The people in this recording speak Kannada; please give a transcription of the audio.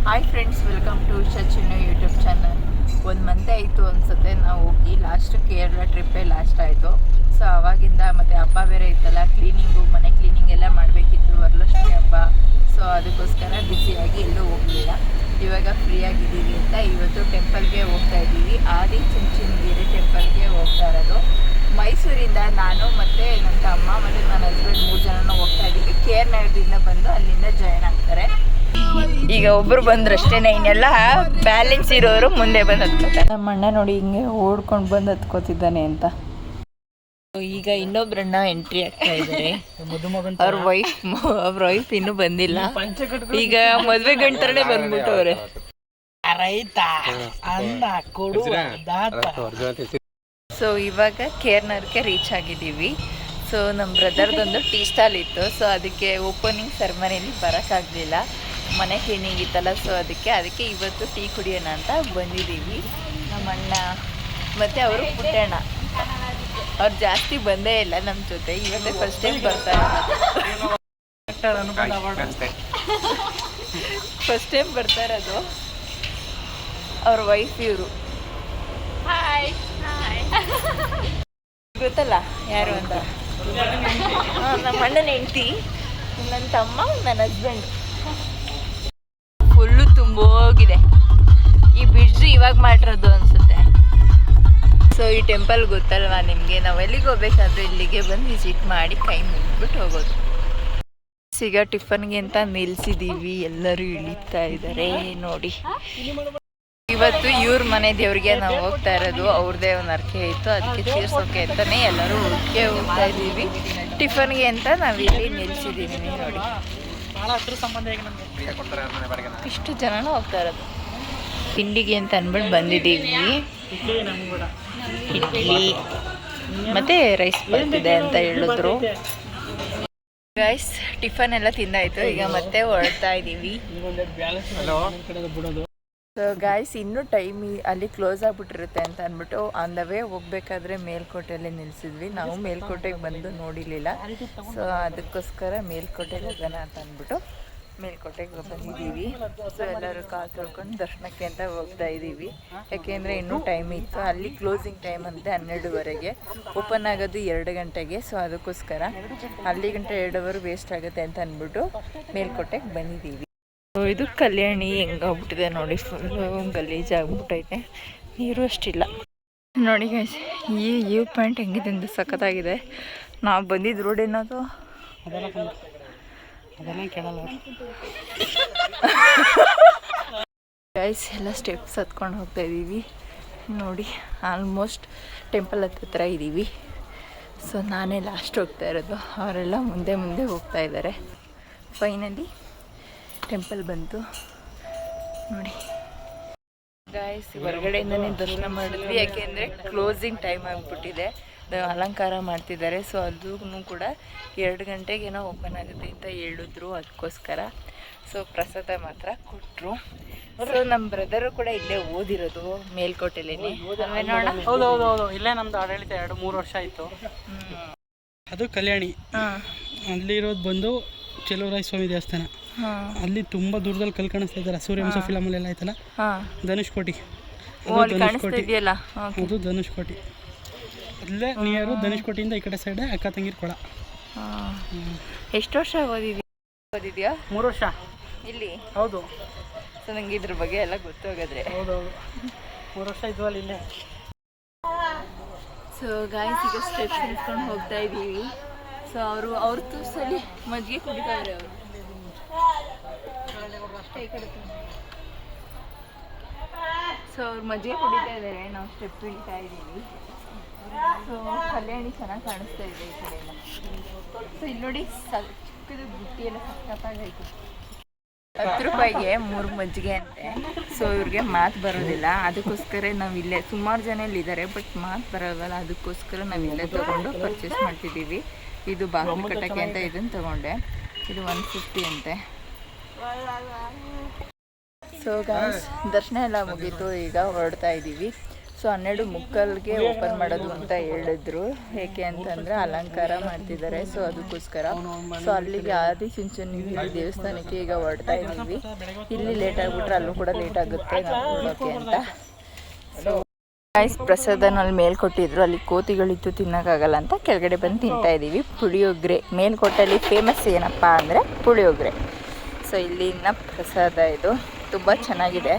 Hi friends, welcome to Chinnu YouTube channel. ಒಂದು ಮಂತ್ ಆಯಿತು ಅನಿಸುತ್ತೆ ನಾವು ಹೋಗಿ. ಲಾಸ್ಟ್ ಕೇರಳ ಟ್ರಿಪ್ಪೇ ಲಾಸ್ಟ್ ಆಯಿತು. ಸೊ ಆವಾಗಿಂದ ಮತ್ತು ಹಬ್ಬ ಬೇರೆ ಇತ್ತಲ್ಲ, ಕ್ಲೀನಿಂಗು, ಮನೆ ಕ್ಲೀನಿಂಗ್ ಎಲ್ಲ ಮಾಡಬೇಕಿತ್ತು, ವರಲಕ್ಷ್ಮಿ ಹಬ್ಬ. ಸೊ ಅದಕ್ಕೋಸ್ಕರ ಬ್ಯುಸಿಯಾಗಿ ಎಲ್ಲೂ ಹೋಗಲಿಲ್ಲ. ಇವಾಗ ಫ್ರೀಯಾಗಿದ್ದೀವಿ ಅಂತ ಇವತ್ತು ಟೆಂಪಲ್ಗೆ ಹೋಗ್ತಾ ಇದ್ದೀವಿ. ಆದಿಚುಂಚನಗಿರಿ ಟೆಂಪಲ್ಗೆ ಹೋಗ್ತಾ ಇರೋದು. ಮೈಸೂರಿಂದ ನಾನು ಮತ್ತು ನನ್ನ ತಮ್ಮ ಮತ್ತು ನನ್ನ ಹಸ್ಬೆಂಡ್ 3 ಜನನೂ ಹೋಗ್ತಾ ಇದ್ದೀವಿ. ಕೇರಳದಿಂದ ಬಂದು ಅಲ್ಲಿಂದ ಜಾಯ್ನ್ ಆಗ್ತಾರೆ. ಈಗ ಒಬ್ರು ಬಂದ್ರಷ್ಟೇನೆ, ಇನ್ನೆಲ್ಲ ಬ್ಯಾಲೆನ್ಸ್ ಇರೋರು ಮುಂದೆ ಬಂದು ಹತ್ಕೋತಾರೆ. ನಮ್ಮ ಅಣ್ಣ ನೋಡಿ ಹಿಂಗೆ ಓಡ್ಕೊಂಡು ಬಂದು ಹತ್ಕೋತಿದ್ದಾನೆ ಅಂತ. ಈಗ ಇನ್ನೊಬ್ರಣ್ಣ ಎಂಟ್ರಿ ಆಗ್ತಾ ಇದ್ದಾರೆ. ಅವ್ರ ವೈಫ್ ಇನ್ನೂ ಬಂದಿಲ್ಲ. ಈಗ ಮದ್ವೆ ಗಂಟರೇ ಬಂದ್ಬಿಟ್ಟವ್ರೆ. ರೈತ ಅನ್ನ ಕೊಡು. ಸೊ ಇವಾಗ ಕೇರ್ನರ್ಗೆ ರೀಚ್ ಆಗಿದ್ದೀವಿ. ಸೊ ನಮ್ಮ ಬ್ರದರ್ದೊಂದು ಟೀ ಸ್ಟಾಲ್ ಇತ್ತು. ಸೊ ಅದಕ್ಕೆ ಓಪನಿಂಗ್ ಸೆರೆಮನಿಲಿ ಬರೋಕ್ಕಾಗಲಿಲ್ಲ, ಮನೆ ಕ್ಲೀನಿಂಗ್ ಇತ್ತಲ್ಲ. ಸೊ ಅದಕ್ಕೆ ಇವತ್ತು ಟೀ ಕುಡಿಯೋಣ ಅಂತ ಬಂದಿದ್ದೀವಿ. ನಮ್ಮ ಅಣ್ಣ ಮತ್ತು ಅವರು ಪುಟ್ಟಣ್ಣ, ಅವ್ರು ಜಾಸ್ತಿ ಬಂದೇ ಇಲ್ಲ ನಮ್ಮ ಜೊತೆ. ಇವತ್ತೇ ಫಸ್ಟ್ ಟೈಮ್ ಬರ್ತಾ ಇರೋದು. ಅವ್ರ ವೈಫ್ ಇವರು. ಗೊತ್ತಲ್ಲ ಯಾರು ಅಂತ? ನಮ್ಮ ಅಣ್ಣನ ಹೆಂಡತಿ, ನನ್ನ ತಮ್ಮ, ನನ್ನ ಹಸ್ಬೆಂಡ್. ಫುಲ್ಲು ತುಂಬೋಗಿದೆ. ಈ ಬ್ರಿಡ್ಜ್ ಇವಾಗ ಮಾಡಿರೋದು ಅನಿಸುತ್ತೆ. ಸೊ ಈ ಟೆಂಪಲ್ ಗೊತ್ತಲ್ವಾ ನಿಮಗೆ? ನಾವು ಎಲ್ಲಿಗೆ ಹೋಗ್ಬೇಕಾದ್ರೂ ಇಲ್ಲಿಗೆ ಬಂದು ವಿಸಿಟ್ ಮಾಡಿ ಕೈ ಮುಗಿದ್ಬಿಟ್ಟು ಹೋಗೋದು. ಈಗ ಟಿಫನ್ಗೆ ಅಂತ ನಿಲ್ಸಿದ್ದೀವಿ. ಎಲ್ಲರೂ ಇಳಿತಾ ಇದ್ದಾರೆ ನೋಡಿ. ಇವತ್ತು ಇವ್ರ ಮನೆ ದೇವ್ರಿಗೆ ನಾವು ಹೋಗ್ತಾ ಇರೋದು. ಅವ್ರದ್ದೇ ಒಂದು ಅರ್ಕೆ ಇತ್ತು, ಅದಕ್ಕೆ ತೀರ್ಸೋಕೆ ಅಂತಾನೆ ಎಲ್ಲರೂ ಒಟ್ಟಿಗೆ ಹೋಗ್ತಾ ಇದ್ದೀವಿ. ಟಿಫನ್ಗೆ ಅಂತ ನಾವಿಲ್ಲಿ ನಿಲ್ಸಿದ್ದೀವಿ ನೋಡಿ. ಇಷ್ಟು ಜನನೂ ಹೋಗ್ತಾ ಇರೋದು. ತಿಂಡಿಗೆ ಅಂತ ಅಂದ್ಬಿಟ್ಟು ಬಂದಿದ್ದೀವಿ. ಇಡ್ಲಿ ಮತ್ತು ರೈಸ್ ಬರ್ತಿದೆ ಅಂತ ಹೇಳಿದ್ರು. ಗೈಸ್, ಟಿಫನ್ ಎಲ್ಲ ತಿಂದಾಯಿತು. ಈಗ ಮತ್ತೆ ಹೊರಡ್ತಾ ಇದ್ದೀವಿ. ಸೊ ಗಾಯ್ಸ್, ಇನ್ನೂ ಟೈಮ್ ಅಲ್ಲಿ ಕ್ಲೋಸ್ ಆಗಿಬಿಟ್ಟಿರುತ್ತೆ ಅಂತ ಅಂದ್ಬಿಟ್ಟು ಆನ್ ದ ವೇ ಹೋಗ್ಬೇಕಾದ್ರೆ ಮೇಲ್ಕೋಟೆಯಲ್ಲಿ ನಿಲ್ಲಿಸಿದ್ವಿ. ನಾವು ಮೇಲ್ಕೋಟೆಗೆ ಬಂದು ನೋಡಿರಲಿಲ್ಲ. ಸೊ ಅದಕ್ಕೋಸ್ಕರ ಮೇಲ್ಕೋಟೆಗೆ ಹೋಗೋಣ ಅಂತ ಅಂದ್ಬಿಟ್ಟು ಮೇಲ್ಕೋಟೆಗೆ ಬಂದಿದ್ದೀವಿ. ಸೊ ಎಲ್ಲರೂ ಕಾಲು ತೊಳ್ಕೊಂಡು ದರ್ಶನಕ್ಕೆ ಅಂತ ಹೋಗ್ತಾ ಇದ್ದೀವಿ. ಯಾಕೆಂದರೆ ಇನ್ನೂ ಟೈಮ್ ಇತ್ತು. ಅಲ್ಲಿ ಕ್ಲೋಸಿಂಗ್ ಟೈಮ್ ಅಂತೆ 12:30, ಓಪನ್ ಆಗೋದು 2 ಗಂಟೆಗೆ. ಸೊ ಅದಕ್ಕೋಸ್ಕರ ಅಲ್ಲಿ ಗಂಟೆ 2 ಅವರ್ ವೇಸ್ಟ್ ಆಗುತ್ತೆ ಅಂತ ಅಂದ್ಬಿಟ್ಟು ಮೇಲ್ಕೋಟೆಗೆ ಬಂದಿದ್ದೀವಿ. ಇದು ಕಲ್ಯಾಣಿ ಹೆಂಗಾಗ್ಬಿಟ್ಟಿದೆ ನೋಡಿ, ಫುಲ್ಲು ಗಲೀಜಾಗ್ಬಿಟ್ಟೈತೆ. ನೀರು ಅಷ್ಟಿಲ್ಲ ನೋಡಿ ಗೈಸ್. ಈ ವ್ಯೂ ಪಾಯಿಂಟ್ ಹೆಂಗಿದೆ ಅಂತ ಸಖತ್ತಾಗಿದೆ. ನಾವು ಬಂದಿದ್ದು ರೋಡ್ ಏನದು ಗೈಸ್, ಎಲ್ಲ ಸ್ಟೆಪ್ಸ್ ಹತ್ಕೊಂಡು ಹೋಗ್ತಾ ಇದ್ದೀವಿ ನೋಡಿ. ಆಲ್ಮೋಸ್ಟ್ ಟೆಂಪಲ್ ಹತ್ರ ಇದ್ದೀವಿ. ಸೊ ನಾನೇ ಲಾಸ್ಟ್ ಹೋಗ್ತಾ ಇರೋದು, ಅವರೆಲ್ಲ ಮುಂದೆ ಹೋಗ್ತಾ ಇದ್ದಾರೆ. ಫೈನಲಿ ಟೆಂಪಲ್ ಬಂತು ನೋಡಿ ಗಾಯ್ಸ್. ಹೊರಗಡೆಯಿಂದನೇ ದರ್ಶನ ಮಾಡಿದ್ವಿ, ಯಾಕೆಂದರೆ ಕ್ಲೋಸಿಂಗ್ ಟೈಮ್ ಆಗಿಬಿಟ್ಟಿದೆ. ಅಲಂಕಾರ ಮಾಡ್ತಿದ್ದಾರೆ. ಸೊ ಅದೂ ಕೂಡ 2 ಗಂಟೆಗೇನೋ ಓಪನ್ ಆಗುತ್ತೆ ಅಂತ ಹೇಳಿದ್ರು. ಅದಕ್ಕೋಸ್ಕರ ಸೊ ಪ್ರಸಾದ ಮಾತ್ರ ಕೊಟ್ಟರು. ಸೊ ನಮ್ಮ ಬ್ರದರು ಕೂಡ ಇಲ್ಲೇ ಓದಿರೋದು, ಮೇಲ್ಕೋಟೆಲೇ. ಹೌದೌದು, ಇಲ್ಲೇ ನಮ್ದು ಆಡಳಿತ 2-3 ವರ್ಷ ಆಯಿತು. ಅದು ಕಲ್ಯಾಣಿ. ಅಲ್ಲಿರೋದು ಬಂದು ಚೆಲುವರಾಯ ಸ್ವಾಮಿ ದೇವಸ್ಥಾನ. ಅಲ್ಲಿ ತುಂಬ ದೂರದಲ್ಲಿ ಕಲ್ ಕಾಣಿಸ್ತಾ ಇದ್ದಾರೆ. ಸೂರ್ಯವಂಶ ಫಿಲಮಲ್ಲೆಲ್ಲ ಆಯ್ತಲ್ಲ, ಧನುಷ್ಕೋಟಿ. ಅದು ಧನುಷ್ಕೋಟಿ. ಅಲ್ಲೇ ನಿಯರು ಧನುಷ್ಕೋಟಿಯಿಂದ ಈ ಕಡೆ ಸೈಡ್ ಅಕ್ಕ ತಂಗಿರ್ ಕೊಳ. ಎಷ್ಟು ವರ್ಷ ಓದಿದ್ಯಾ? 3 ವರ್ಷ ಇಲ್ಲಿ. ಹೌದು. ಸೊ ನಂಗೆ ಇದ್ರ ಬಗ್ಗೆ ಎಲ್ಲ ಗೊತ್ತಾಗದ್ರೆ. ಹೌದೌದು, 3 ವರ್ಷ ಇದ್ವಲ್ಲ ಇಲ್ಲೇ. ಸೊ ಗಾಯ್ಸ್, ಈಗ ಸ್ಟೆಪ್ಸ್ ಇಳ್ಕೊಂಡು ಹೋಗ್ತಾ ಇದ್ದೀವಿ. ಸೊ ಅವ್ರ ತೂಸಲ್ಲಿ ಮಜ್ಜಿಗೆ ಕುಡಿತಾರೆ. ಅವರು ಸೊ ಅವ್ರು ಮಜ್ಜಿಗೆ ಕುಡಿತಾ ಇದ್ದಾರೆ, ನಾವು ಸ್ಟೆಪ್ ಇಳ್ತಾ ಇದ್ದೀವಿ. ಸೊ ಕಲ್ಯಾಣಿ ಚೆನ್ನಾಗಿ ಕಾಣಿಸ್ತಾ ಇದೆ ಈ ಕಡೆ ಎಲ್ಲ. ಸೊ ಇಲ್ಲಿ ನೋಡಿ, ಚಿಕ್ಕದು ಬುಟ್ಟಿ ಎಲ್ಲ ಸಕ್ಕತ್ತಾಗೈತೆ. 10 ರೂಪಾಯಿಗೆ 3 ಮಜ್ಜಿಗೆ ಅಂತೆ. ಸೊ ಇವ್ರಿಗೆ ಮಾತು ಬರೋದಿಲ್ಲ, ಅದಕ್ಕೋಸ್ಕರ ನಾವು ಇಲ್ಲೇ ಸುಮಾರು ಜನ ಇಲ್ಲಿದ್ದಾರೆ, ಬಟ್ ಮಾತು ಬರೋಲ್ಲ. ಅದಕ್ಕೋಸ್ಕರ ನಾವು ಇಲ್ಲೇ ತೊಗೊಂಡು ಪರ್ಚೇಸ್ ಮಾಡ್ತಿದ್ದೀವಿ. ಇದು ಬಾಗಿಲು ಕಟ್ಟಕ್ಕೆ ಅಂತ ಇದನ್ನು ತೊಗೊಂಡೆ. ಇದು 150 ಅಂತೆ. ಸೊ ಗಾಯ್ಸ್, ದರ್ಶನ ಎಲ್ಲ ಮುಗೀತು. ಈಗ ಹೊರಡ್ತಾ ಇದ್ದೀವಿ. ಸೊ 12:15ಗೆ ಓಪನ್ ಮಾಡೋದು ಅಂತ ಹೇಳಿದ್ರು. ಏಕೆ ಅಂತಂದರೆ ಅಲಂಕಾರ ಮಾಡ್ತಿದ್ದಾರೆ, ಸೊ ಅದಕ್ಕೋಸ್ಕರ. ಸೊ ಅಲ್ಲಿಗೆ ಆದಿಚುಂಚನಗಿರಿ ದೇವಸ್ಥಾನಕ್ಕೆ ಈಗ ಹೊರಡ್ತಾ ಇದ್ದೀವಿ. ಇಲ್ಲಿ ಲೇಟ್ ಆಗಿಬಿಟ್ರೆ ಅಲ್ಲೂ ಕೂಡ ಲೇಟ್ ಆಗುತ್ತೆ ನೋಡೋಕ್ಕೆ ಅಂತ. ಸೊ ರೈಸ್ ಪ್ರಸಾದನಲ್ಲಿ ಮೇಲೆ ಕೊಟ್ಟಿದ್ರು, ಅಲ್ಲಿ ಕೋತಿಗಳಿತ್ತು ತಿನ್ನೋಕ್ಕಾಗಲ್ಲ ಅಂತ ಕೆಳಗಡೆ ಬಂದು ತಿಂತಾ ಇದ್ದೀವಿ. ಪುಳಿಯೋಗರೆ ಮೇಲ್ಕೋಟಲ್ಲಿ ಫೇಮಸ್ ಏನಪ್ಪ ಅಂದರೆ ಪುಳಿಯೋಗರೆ. ಸೊ ಇಲ್ಲಿನ ಪ್ರಸಾದ ಇದು ತುಂಬ ಚೆನ್ನಾಗಿದೆ.